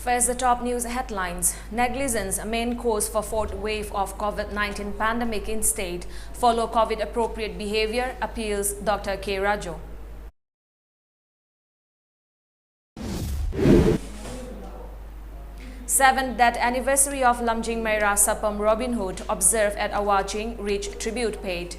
First, the top news headlines. Negligence, main cause for fourth wave of COVID-19 pandemic in state. Follow COVID-appropriate behavior, appeals Dr. K. Rajo. Seventh death anniversary of Lamjing Meira Sapam Robin Hood observed at Awaching, reached tribute paid.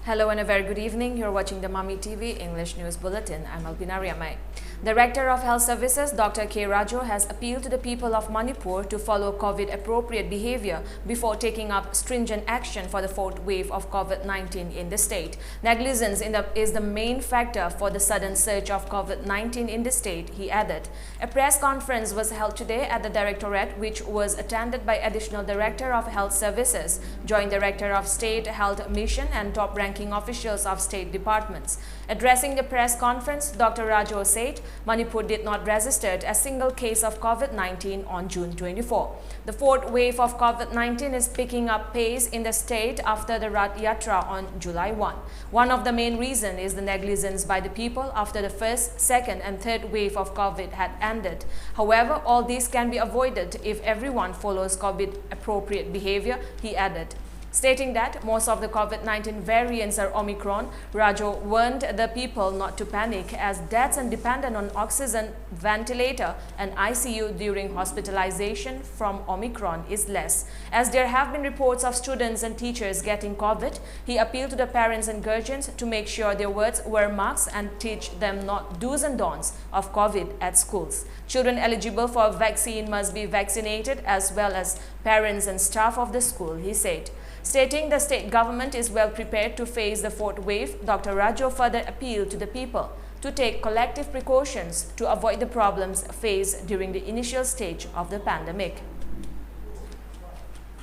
Hello and a very good evening. You're watching the Mami TV English News Bulletin. I'm ALBINA RIAMEI. Director of Health Services Dr. K. Rajo has appealed to the people of Manipur to follow COVID-appropriate behavior before taking up stringent action for the fourth wave of COVID-19 in the state. Negligence is the main factor for the sudden surge of COVID-19 in the state, he added. A press conference was held today at the Directorate, which was attended by Additional Director of Health Services, Joint Director of State Health Mission and top-ranking officials of state departments. Addressing the press conference, Dr. Rajo said Manipur did not register a single case of COVID-19 on June 24. The fourth wave of COVID-19 is picking up pace in the state after the Rath Yatra on July 1. One of the main reasons is the negligence by the people after the first, second and third wave of COVID had ended. However, all this can be avoided if everyone follows COVID-appropriate behavior, he added. Stating that most of the COVID-19 variants are Omicron, Rajo warned the people not to panic as deaths are dependent on oxygen, ventilator and ICU during hospitalization from Omicron is less. As there have been reports of students and teachers getting COVID, he appealed to the parents and guardians to make sure their words wear masks and teach them not do's and don'ts of COVID at schools. Children eligible for vaccine must be vaccinated as well as parents and staff of the school, he said. Stating the state government is well prepared to face the fourth wave, Dr. Rajo further appealed to the people to take collective precautions to avoid the problems faced during the initial stage of the pandemic.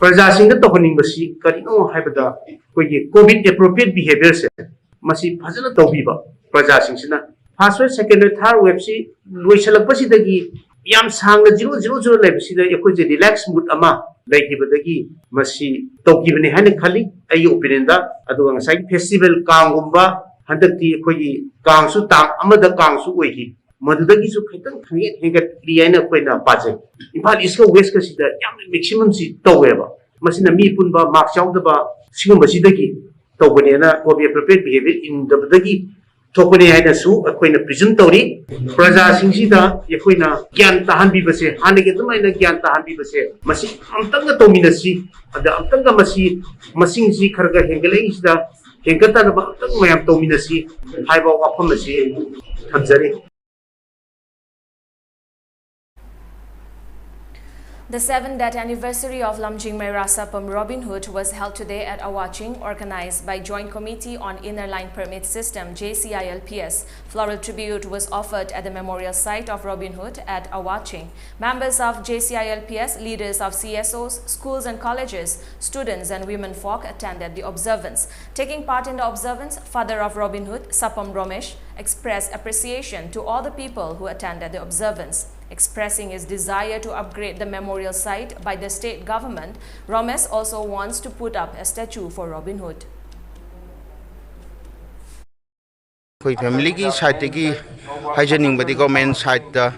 Prajasinga tohoning basi karino haibada kogi COVID appropriate behavior se masi phajana tawbiba prajasinga first wave second wave third wave si loisalak basi dagi yam sangna 000 lebsi da ekoi je relax mood ama laikibadagi masi tawkibani hane khali ayi opinion da adu ngasai festival kangumba handakti ekoi kangsu tang amada kangsu oihi madudagi su khaitan khanget hengat kriyaina koina paje imphal iska west ka sida yam maximum si taweba masina mi punba mark chawdaba singum sidagi tawbanena covid appropriate behavior in the badagi tokone haina su akoina presume tawri praja singsida yakoina gyan tahan bi base hanege tumaina gyan tahan bi base masi amtanga tominasi ada amtanga masi masingsi kharga hengelei sida hengata na amtanga mayam tominasi haiba wafam masi thamjari. The 7th death anniversary of Lamjing Meira Sapam Robin Hood was held today at Awaching, organized by Joint Committee on Inner Line Permit System JCILPS. Floral tribute was offered at the memorial site of Robin Hood at Awaching. Members of JCILPS, leaders of CSOs, schools and colleges, students and women folk attended the observance. Taking part in the observance, father of Robin Hood, Sapam Romesh, expressed appreciation to all the people who attended the observance. Expressing his desire to upgrade the memorial site by the state government, Romesh also wants to put up a statue for Robin Hood. Family ki site ki hygienic badi government site da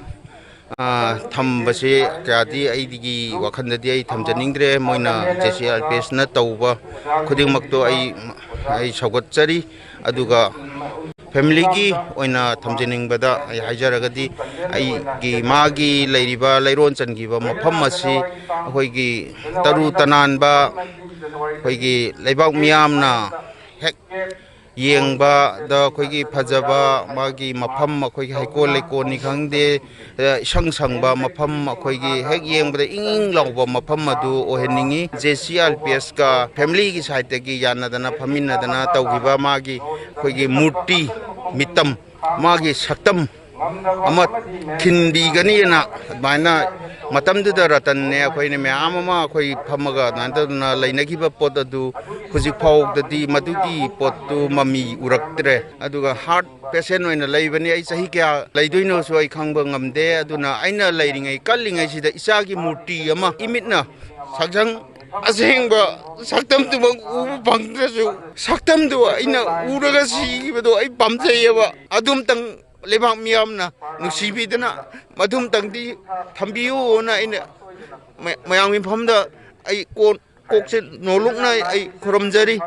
tham base kadi ai digi wakhan da ai tham janingre moina JCLPS na tawba khuding mak to ai sagot chari aduga family ki oina thamjening bada ai haijaragadi ai gi magi leiriba leiron changiba mafam asi hoi gi taru tanan ba hoi gi leibak miamna hek yengba da khoi gi phajaba magi mafam khoi gi haikol lekon ni khangde sang sangba mafam khoi gi hek yengba ing lawba mafam adu oheningi JCLPS ka family gi side gi yanna dana phamina dana tawgiba magi khoi gi murti mitam magi saktam ama khindi gani na baina matamduda ratan ne akhoi ne mya mama akhoi phamaga nanduna lainagiba pot adu huji phau dadi madugi pot tu mami uraktre aduga heart patient oina laibani ai sahi kya laidoino so ai khangba ngamde aduna aina lairingai kallingai sida isagi murti ama imitna sagjang asengba saktam tu bang u bangdrasu saktam tu aina uraga sigibedo ai pamjayaba adum tang lebak miyamna nusibidana madum tangdi thambiu na aina mayang mifamda ai kokse nolukna ai khurumjari.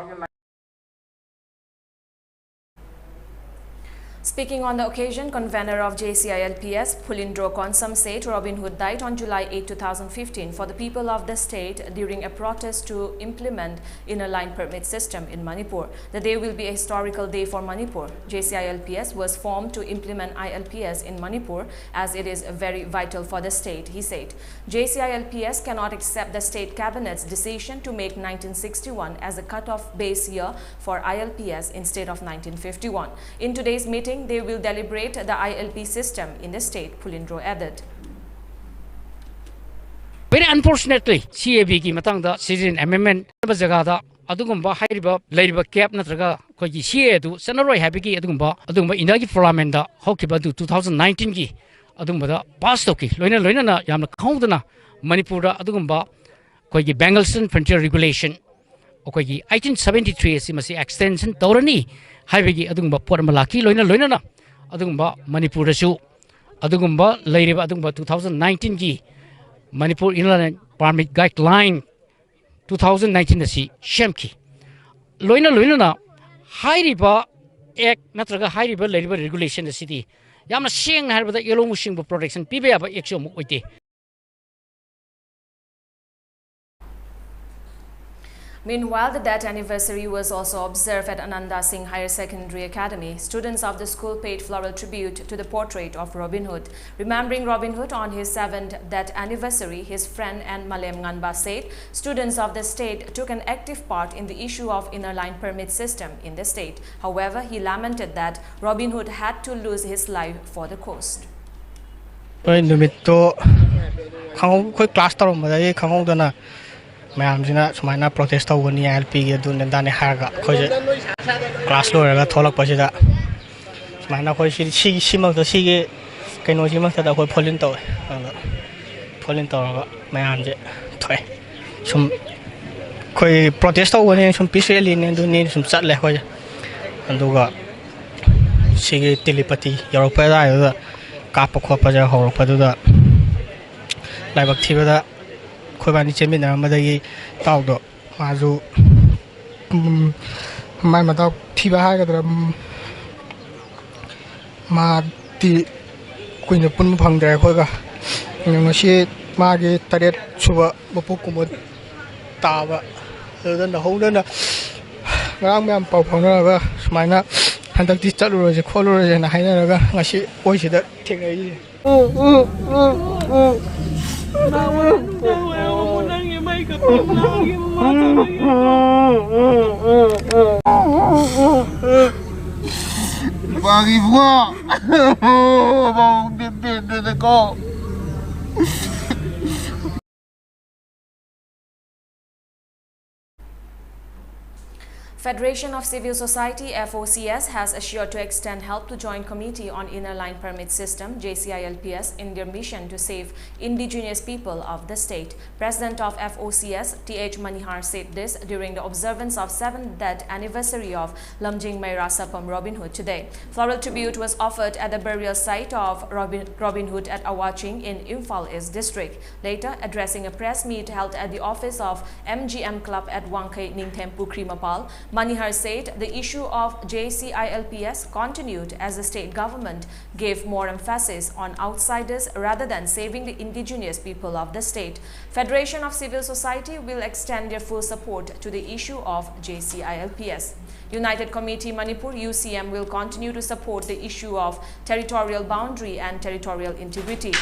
Speaking on the occasion, convener of JCILPS, Pulindro Konsam said Robin Hood died on July 8, 2015 for the people of the state during a protest to implement inner line permit system in Manipur. The day will be a historical day for Manipur. JCILPS was formed to implement ILPS in Manipur as it is very vital for the state, he said. JCILPS cannot accept the state cabinet's decision to make 1961 as a cut-off base year for ILPS instead of 1951. In today's meeting, they will deliberate the ILP system in the state, Pulindro added. Very unfortunately, CAB ki matang da citizen amendment ba jaga da adugumba hairiba lairiba cap natraga ko gi CA du sanaroi habiki adugumba inagi parliament da hokiba du 2019 ki adugumba da pass toki loina na yamna khawdana Manipur da adugumba ko gi Bengalson frontier regulation ko gi 1873 si masi extension tawrani haibagi adugumba porma laki loina na adugumba Manipur da su adugumba lairiba adugumba 2019 ki Manipur Inland Permit Guideline 2019 asi shemki loina na hairiba act natraga hairiba lairiba regulation asidi yamna seng harba da yellow mushing protection pibe aba action mu oite. Meanwhile, the death anniversary was also observed at Ananda Singh Higher Secondary Academy. Students of the school paid floral tribute to the portrait of Robin Hood. Remembering Robin Hood on his 7th death anniversary, his friend and Malem Nganba said students of the state took an active part in the issue of inner line permit system in the state. However, he lamented that Robin Hood had to lose his life for the cause. mayamsina sumaina protest tawani LP ge dun dane haga khoje class loraga tholak pasida sumaina khoi si simak da sige kaino simak da khoi pholin taw ga mayamje thoi sum khoi protest tawani sum peacefully ne dun ni sum chat le khoi anduga sige telepathy europe da ka pakho pa ja ho pa da laibak thibada Kobani Chemina Madai Taudo Mazu my mother Tiba Haga Madi Queen of Punpang there Hoga she Magi Tadet Suba Bopukum Tava then the whole Ram Popona Smina and the distillery is a color and a higher she voice that take a Bagi buah, bang bibir kau. Federation of Civil Society FOCS has assured to extend help to Joint Committee on Inner Line Permit System JCILPS in their mission to save indigenous people of the state. President of FOCS TH Manihar said this during the observance of 7th death anniversary of Lamjing Meira Sapam Robin Hood today. Floral tribute was offered at the burial site of Robin Hood at Awaching in Imphal East District. Later, addressing a press meet held at the office of MGM Club at Wangkai Ningthempu Krimapal, Manihar said the issue of JCILPS continued as the state government gave more emphasis on outsiders rather than saving the indigenous people of the state. Federation of Civil Society will extend their full support to the issue of JCILPS. United Committee Manipur UCM will continue to support the issue of territorial boundary and territorial integrity.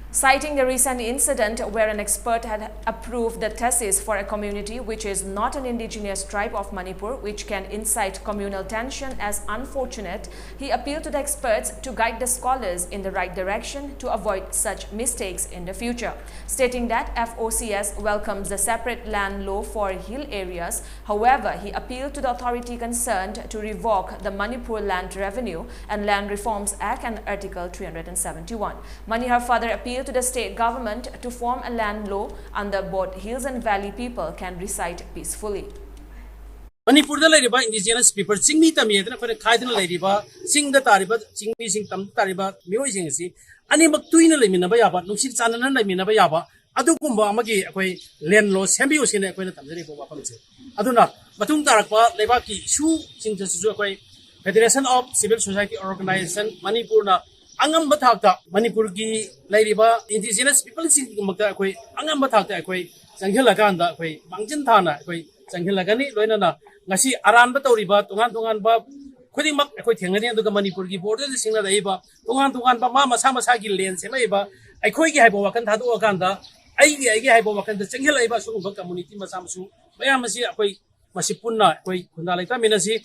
Citing the recent incident where an expert had approved the thesis for a community which is not an indigenous tribe of Manipur, which can incite communal tension as unfortunate, he appealed to the experts to guide the scholars in the right direction to avoid such mistakes in the future, stating that FOCS welcomes the separate land law for hill areas. However, he appealed to the authority concerned to revoke the Manipur Land Revenue and Land Reforms Act and Article 371. Manihar further appealed to the state government to form a land law under both hills and valley people can reside peacefully. Manipur da lairiba indigenous people chingmi tami edna khore khaidna lairiba singda tariba chingmi sing tam tariba mioi sing si ani mak tuina lemina ba yaba nuksik chanana lemina ba yaba adugumba amagi akoi land law sembi usine akoi na tamjari bo wapam che aduna batung tarakpa lebaki issue sing jasu akoi Federation of Civil Society Organization Manipur na angam bathakta Manipur ki lairiba indigenous people sing makta akoi angam bathakta akoi janghela ganda akoi mangjin thana akoi janghela gani loina na ngasi aran ba tawriba tungan ba khuding mak akoi thengani aduga Manipur ki border singna daiba tungan ba ma masa gi len se mai ba akoi gi haibo wakan thadu akanda aigi haibo wakan da janghela iba su ba community masa masu bayam masi akoi masipunna akoi khunda laita minasi.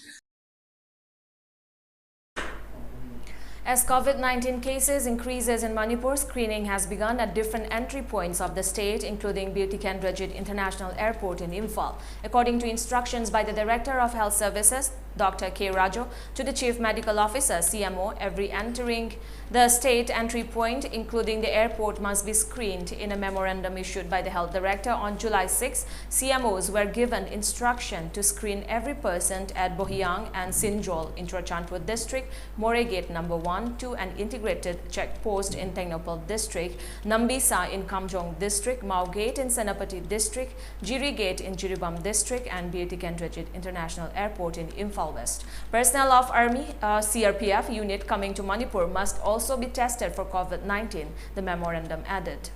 As COVID-19 cases increases in Manipur, screening has begun at different entry points of the state, including Beauty Kendrajit International Airport in Imphal. According to instructions by the Director of Health Services, Dr. K. Rajo, to the Chief Medical Officer, CMO, every entering the state entry point, including the airport, must be screened. In a memorandum issued by the Health Director on July 6, CMOs were given instruction to screen every person at Bohiang and Sinjol, Intrachandpur District, Moregate number 1, 2, and integrated checkpost in Tengnopal District, Nambisa in Kamjong District, Mao Gate in Senapati District, Jiri Gate in Jiribam District, and Beauty Kendrajit International Airport in Imphal West. Personnel of Army CRPF unit coming to Manipur must also be tested for COVID-19, the memorandum added.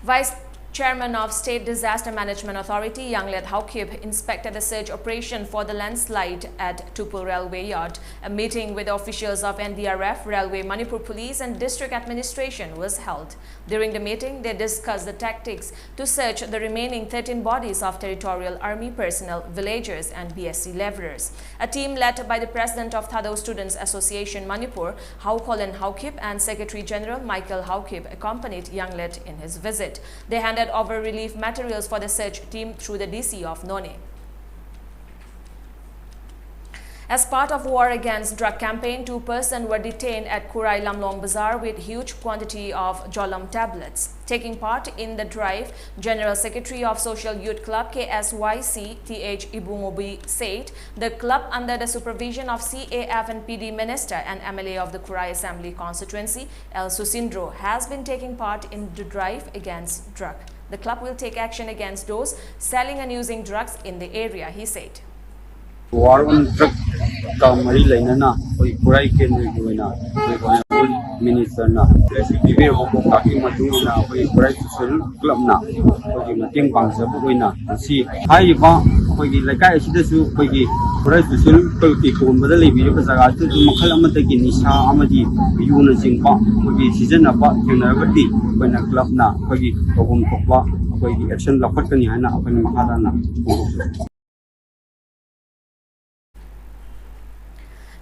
Vice Chairman of State Disaster Management Authority, Yanglet Haukip, inspected the search operation for the landslide at Tupul Railway Yard. A meeting with officials of NDRF, Railway, Manipur Police and District Administration was held. During the meeting, they discussed the tactics to search the remaining 13 bodies of Territorial Army personnel, villagers and BSc laborers. A team led by the President of Thado Students Association Manipur, Haukolen Haukip, and Secretary General Michael Haukip accompanied Yanglet in his visit. They handed over relief materials for the search team through the DC of None. As part of war against drug campaign, 2 persons were detained at Kurai Lamlong Bazaar with huge quantity of Jolam tablets. Taking part in the drive, General Secretary of Social Youth Club KSYC TH Ibungobi said the club, under the supervision of CAF and PD Minister and MLA of the Kurai Assembly constituency, El Susindro, has been taking part in the drive against drug. The club will take action against those selling and using drugs in the area, he said. War on drug Mari Lainana, Kurai Kendrina, Minister na, Give talking Matuna, Kurai Club na, Mating Bangsa Buina, see, high bomb, like I see the soup, Kurai Sul, but the Libya because I got to Makalamati, Nisha Amadi, Yuna Zingpa, season about University, when a club na, Ogum Kokwa, the action Lapataniana, open Hadana.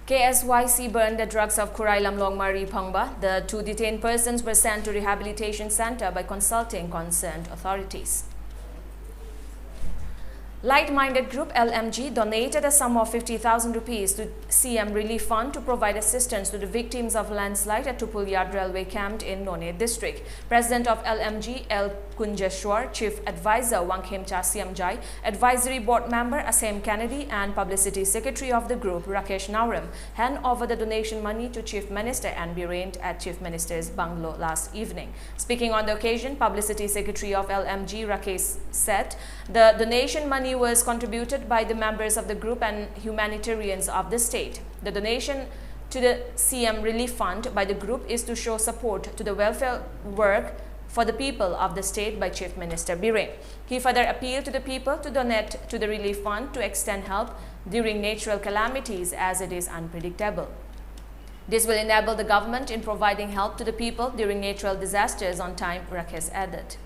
KSYC burned the drugs of Kurai Lamlong Mari Pangba. The 2 detained persons were sent to rehabilitation center by consulting concerned authorities. Like-minded group LMG donated a sum of 50,000 rupees to CM Relief Fund to provide assistance to the victims of landslide at Tupul Yard Railway Camp in None District. President of LMG L. Kunjeshwar, Chief Advisor Wangkhemcha Siamjai, Advisory Board Member Asem Kennedy and Publicity Secretary of the group Rakesh Nauram hand over the donation money to Chief Minister and be arraigned at Chief Minister's bungalow last evening. Speaking on the occasion, Publicity Secretary of LMG Rakesh said the donation money was contributed by the members of the group and humanitarians of the state. The donation to the CM Relief Fund by the group is to show support to the welfare work for the people of the state by Chief Minister Biren. He further appealed to the people to donate to the Relief Fund to extend help during natural calamities as it is unpredictable. This will enable the government in providing help to the people during natural disasters on time, Rakesh added.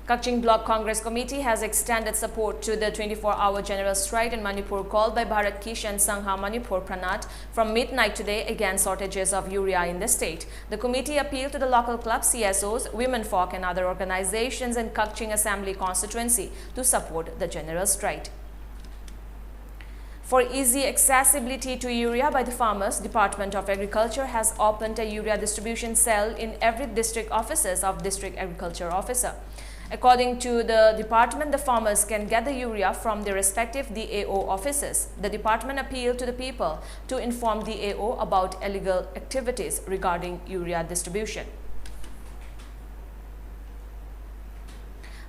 Kaching Block Congress Committee has extended support to the 24-hour general strike in Manipur called by Bharat Kishan Sangha Manipur Pranat from midnight today against shortages of urea in the state. The committee appealed to the local clubs, CSOs, women folk and other organizations in Kaching Assembly constituency to support the general strike. For easy accessibility to urea by the farmers, Department of Agriculture has opened a urea distribution cell in every district offices of District Agriculture Officer. According to the department, the farmers can get the urea from their respective DAO offices. The department appealed to the people to inform DAO about illegal activities regarding urea distribution.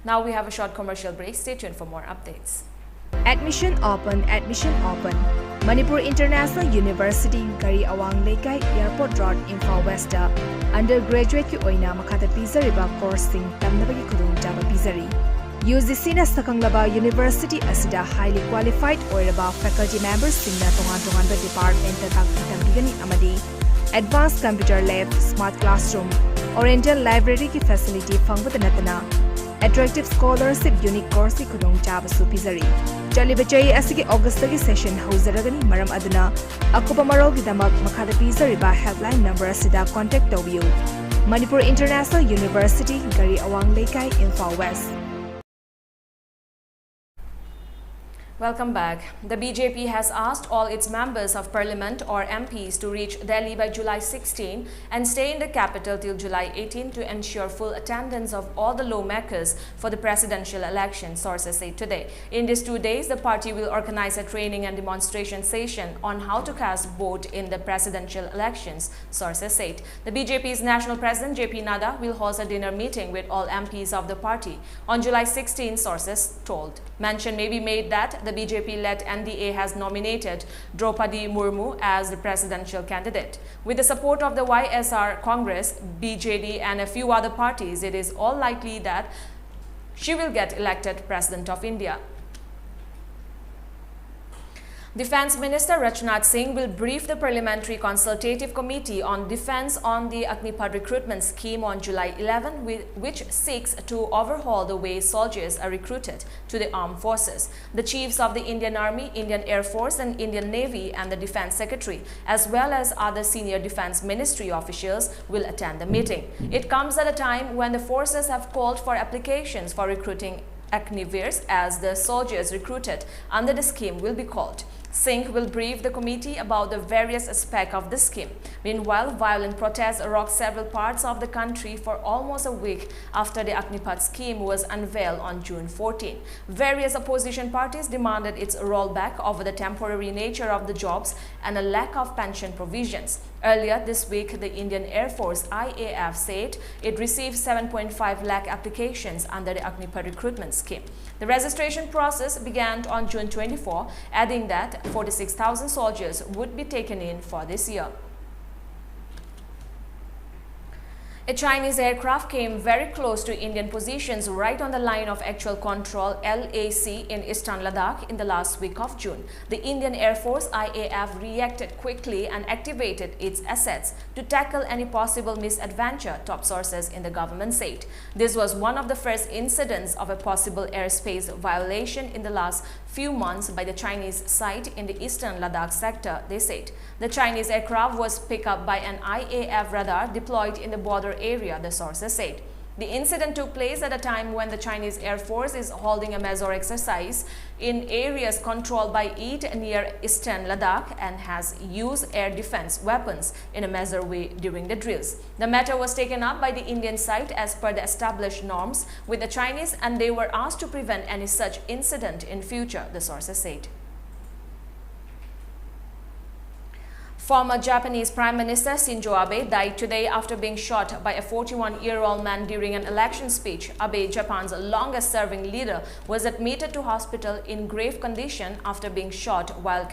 Now we have a short commercial break. Stay tuned for more updates. Admission open, admission open. Manipur International University, Gari Awang Lekai Airport Road, Imphal West. Undergraduate ki oina makhata pizariba course sing tamnabagi khudung jaba pizari. UGC na sakanglaba university asida highly qualified oiraba faculty members singna tongan ba department ta tambigani amadi advanced computer lab, smart classroom, oriental library ki facility fangbat natana attractive scholarship unique course ki khudung jaba su pizari. Chaliba chai asigi August ki session hauzaragani maram aduna akupa marog gidamak makhada pizariba helpline number asida contact tawbiu. Manipur International University, Gari Awang Lekai, Imphal West. Welcome back. The BJP has asked all its members of parliament or MPs to reach Delhi by July 16 and stay in the capital till July 18 to ensure full attendance of all the lawmakers for the presidential election, sources say today. In these 2 days, the party will organize a training and demonstration session on how to cast vote in the presidential elections, sources said. The BJP's national president JP Nadda will host a dinner meeting with all MPs of the party on July 16, sources told. Mention may be made that the BJP-led NDA has nominated Draupadi Murmu as the presidential candidate. With the support of the YSR Congress, BJD and a few other parties, it is all likely that she will get elected President of India. Defence Minister Rajnath Singh will brief the Parliamentary Consultative Committee on Defence on the Agnipath recruitment scheme on July 11, which seeks to overhaul the way soldiers are recruited to the armed forces. The chiefs of the Indian Army, Indian Air Force and Indian Navy and the Defence Secretary, as well as other senior Defence Ministry officials, will attend the meeting. It comes at a time when the forces have called for applications for recruiting Agniveers as the soldiers recruited under the scheme will be called. Singh will brief the committee about the various aspects of the scheme. Meanwhile, violent protests rocked several parts of the country for almost a week after the Agnipath scheme was unveiled on June 14. Various opposition parties demanded its rollback over the temporary nature of the jobs and a lack of pension provisions. Earlier this week, the Indian Air Force IAF said it received 7.5 lakh applications under the Agnipath recruitment scheme. The registration process began on June 24, adding that 46,000 soldiers would be taken in for this year. A Chinese aircraft came very close to Indian positions right on the line of actual control LAC in eastern Ladakh in the last week of June. The Indian Air Force IAF reacted quickly and activated its assets to tackle any possible misadventure, top sources in the government said. This was one of the first incidents of a possible airspace violation in the last few months by the Chinese site in the eastern Ladakh sector, they said. The Chinese aircraft was picked up by an IAF radar deployed in the border area, the sources said. The incident took place at a time when the Chinese Air Force is holding a major exercise in areas controlled by it near eastern Ladakh and has used air defense weapons in a major way during the drills. The matter was taken up by the Indian side as per the established norms with the Chinese, and they were asked to prevent any such incident in future, the sources said. Former Japanese Prime Minister Shinzo Abe died today after being shot by a 41-year-old man during an election speech. Abe, Japan's longest-serving leader, was admitted to hospital in grave condition after being shot while